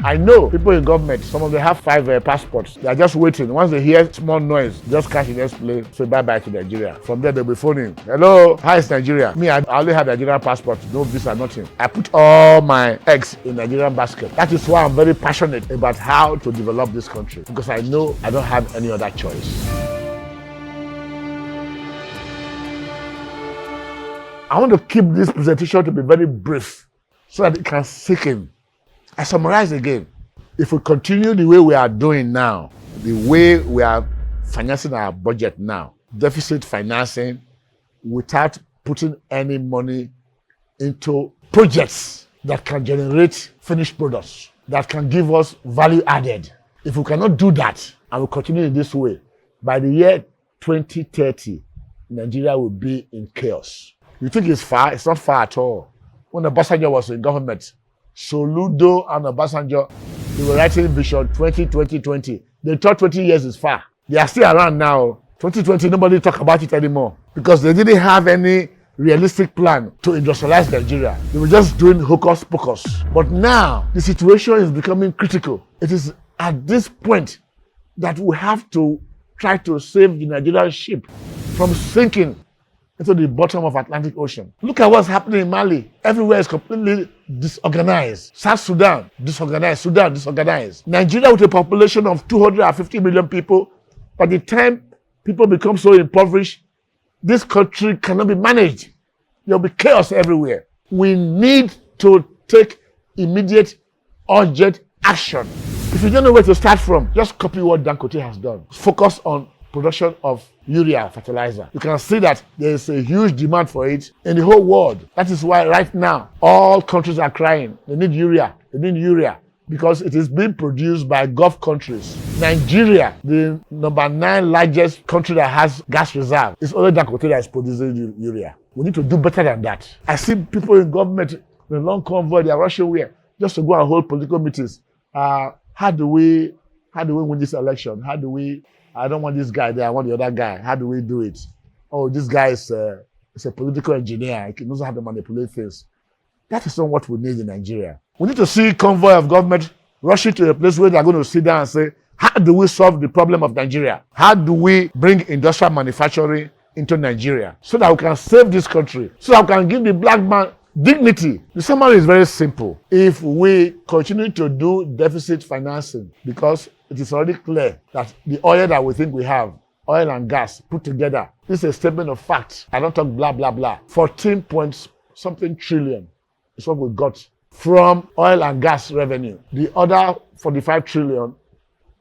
I know people in government, some of them have 5 passports. They are just waiting. Once they hear small noise, just catch the next plane, say bye-bye to Nigeria. From there, they'll be phoning. Hello, how is Nigeria? Me, I only have Nigerian passport, no visa, nothing. I put all my eggs in Nigerian basket. That is why I'm very passionate about how to develop this country, because I know I don't have any other choice. I want to keep this presentation to be very brief so that it can sink in. I summarize again. If we continue the way we are doing now, the way we are financing our budget now, deficit financing, without putting any money into projects that can generate finished products, that can give us value added. If we cannot do that and we continue in this way, by the year 2030, Nigeria will be in chaos. You think it's far? It's not far at all. When Obasanjo was in government, Soludo and Obasanjo, they were writing Vision 2020. They thought 20 years is far. They are still around now. 2020, nobody talk about it anymore because they didn't have any realistic plan to industrialize Nigeria. They were just doing hocus pocus. But now, the situation is becoming critical. It is at this point that we have to try to save the Nigerian ship from sinking into the bottom of Atlantic Ocean. Look at what's happening in Mali. Everywhere is completely disorganized. South Sudan, disorganized. Sudan, disorganized. Nigeria, with a population of 250 million people, by the time people become so impoverished, this country cannot be managed. There will be chaos everywhere. We need to take immediate, urgent action. If you don't know where to start from, just copy what Dangote has done. Focus on production of urea fertilizer. You can see that there is a huge demand for it in the whole world. That is why right now all countries are crying. They need urea. They need urea because it is being produced by Gulf countries. Nigeria, the number 9 largest country that has gas reserve, is only Dangote that is producing urea. We need to do better than that. I see people in government in a long convoy, they are rushing where just to go and hold political meetings. How do we win this election? I don't want this guy there, I want the other guy. How do we do it? Oh, this guy is a political engineer. He knows how to manipulate things. That is not what we need in Nigeria. We need to see convoy of government rushing to a place where they're going to sit down and say, how do we solve the problem of Nigeria? How do we bring industrial manufacturing into Nigeria so that we can save this country, so that we can give the black man dignity? The summary is very simple. If we continue to do deficit financing, because it is already clear that the oil that we think we have, oil and gas put together, this is a statement of fact. I don't talk blah, blah, blah. 14 point something trillion is what we got from oil and gas revenue. The other 45 trillion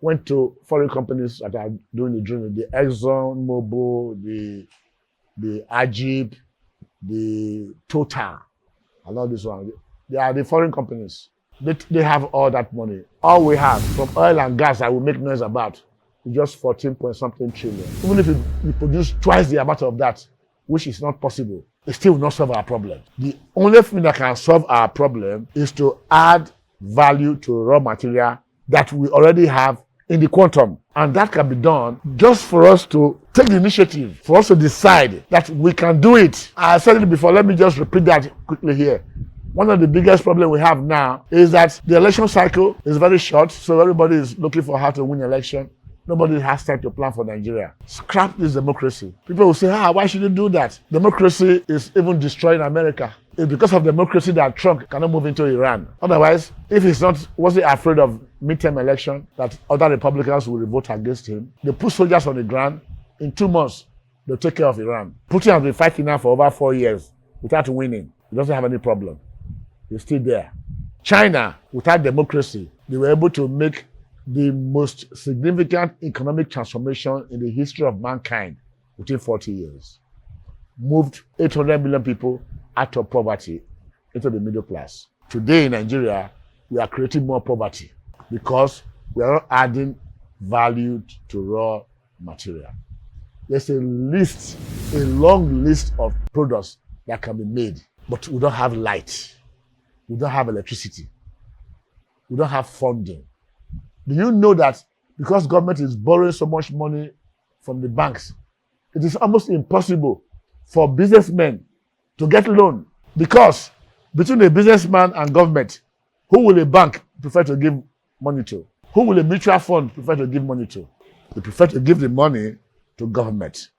went to foreign companies that are doing the drilling. The Exxon, Mobil, the Ajib, the Total, and all this one. They are the foreign companies. They have all that money. All we have from oil and gas that we make noise about is just 14 point something trillion. Even if we produce twice the amount of that, which is not possible, it still will not solve our problem. The only thing that can solve our problem is to add value to raw material that we already have in the quantum. And that can be done just for us to take the initiative, for us to decide that we can do it. I said it before, let me just repeat that quickly here. One of the biggest problems we have now is that the election cycle is very short, so everybody is looking for how to win election. Nobody has time to plan for Nigeria. Scrap this democracy. People will say, why should you do that? Democracy is even destroying America. It's because of democracy that Trump cannot move into Iran. Otherwise, if he's wasn't afraid of midterm election, that other Republicans will vote against him, they put soldiers on the ground. In 2 months, they'll take care of Iran. Putin has been fighting now for over 4 years without winning. He doesn't have any problem. He's still there. China, without democracy, they were able to make the most significant economic transformation in the history of mankind within 40 years. Moved 800 million people out of poverty into the middle class. Today in Nigeria, we are creating more poverty because we are not adding value to raw material. There's a long list of products that can be made, but we don't have light. We don't have electricity. We don't have funding. Do you know that because government is borrowing so much money from the banks, it is almost impossible for businessmen to get loan? Because between a businessman and government, who will a bank prefer to give money to? Who will a mutual fund prefer to give money to? They prefer to give the money to government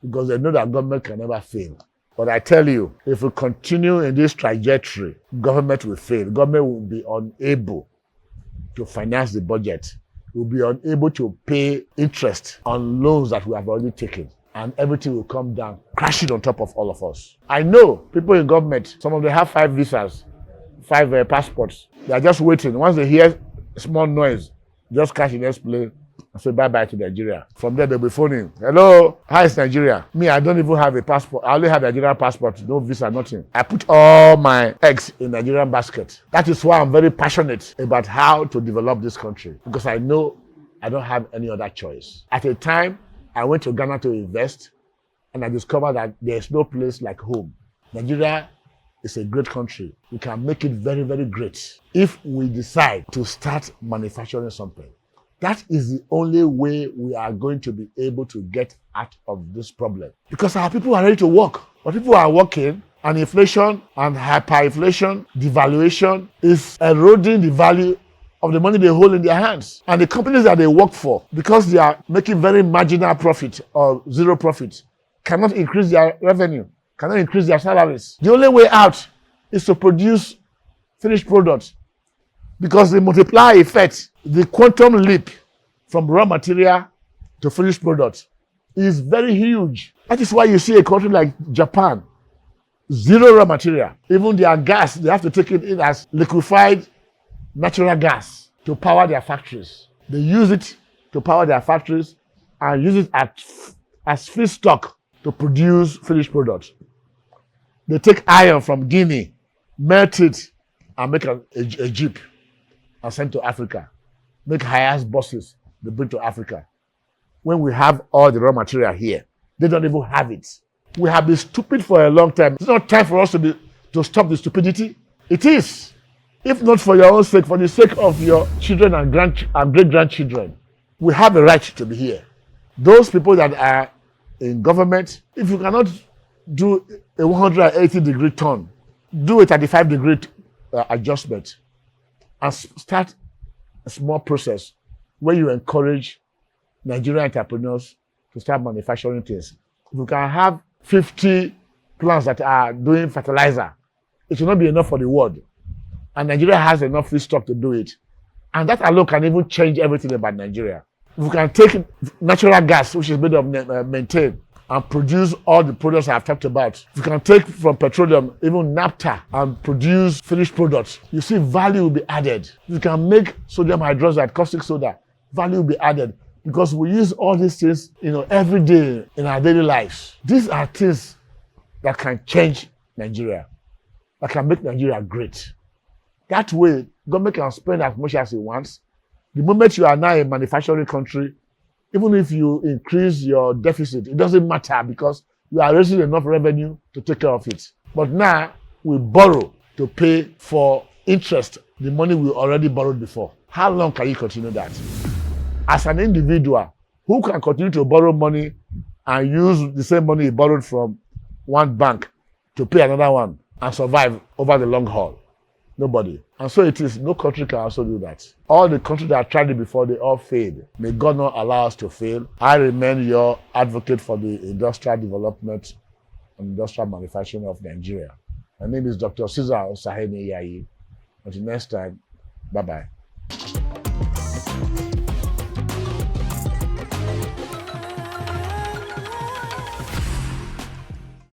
because they know that government can never fail. But I tell you, if we continue in this trajectory, government will fail. Government will be unable to finance the budget. Will be unable to pay interest on loans that we have already taken. And everything will come down, crashing on top of all of us. I know people in government, some of them have 5 visas, 5 passports. They are just waiting. Once they hear small noise, just catch the next plane and say bye-bye to Nigeria. From there, they'll be phoning. Hello, how is Nigeria? Me, I don't even have a passport. I only have a Nigerian passport, no visa, nothing. I put all my eggs in Nigerian basket. That is why I'm very passionate about how to develop this country, because I know I don't have any other choice. At a time, I went to Ghana to invest, and I discovered that there's no place like home. Nigeria is a great country. We can make it very, very great if we decide to start manufacturing something. That is the only way we are going to be able to get out of this problem. Because our people are ready to work. But people are working, and inflation and hyperinflation, devaluation is eroding the value of the money they hold in their hands. And the companies that they work for, because they are making very marginal profit or zero profit, cannot increase their revenue, cannot increase their salaries. The only way out is to produce finished products, because the multiplier effect, the quantum leap from raw material to finished product is very huge. That is why you see a country like Japan, zero raw material. Even their gas, they have to take it in as liquefied natural gas to power their factories. They use it to power their factories and use it as feedstock to produce finished products. They take iron from Guinea, melt it, and make a jeep and send to Africa. Make highest buses they bring to Africa. When we have all the raw material here, they don't even have it. We have been stupid for a long time. It's not time for us to stop the stupidity. It is. If not for your own sake, for the sake of your children and great-grandchildren, we have a right to be here. Those people that are in government, if you cannot do a 180-degree turn, do a 35-degree adjustment and start a small process where you encourage Nigerian entrepreneurs to start manufacturing things. If you can have 50 plants that are doing fertilizer, it will not be enough for the world. And Nigeria has enough feedstock to do it. And that alone can even change everything about Nigeria. If we can take natural gas, which is made of methane, and produce all the products I've talked about. If you can take from petroleum, even naphtha, and produce finished products, you see value will be added. If you can make sodium hydroxide, caustic soda, value will be added, because we use all these things, every day in our daily lives. These are things that can change Nigeria, that can make Nigeria great. That way, government can spend as much as it wants. The moment you are now a manufacturing country, even if you increase your deficit, it doesn't matter, because you are raising enough revenue to take care of it. But now, we borrow to pay for interest, the money we already borrowed before. How long can you continue that? As an individual, who can continue to borrow money and use the same money he borrowed from one bank to pay another one and survive over the long haul? Nobody. And so it is, no country can also do that. All the countries that tried it before, they all failed. May God not allow us to fail. I remain your advocate for the industrial development and industrial manufacturing of Nigeria. My name is Dr. Cesar Osahene Yayi. Until next time, bye-bye.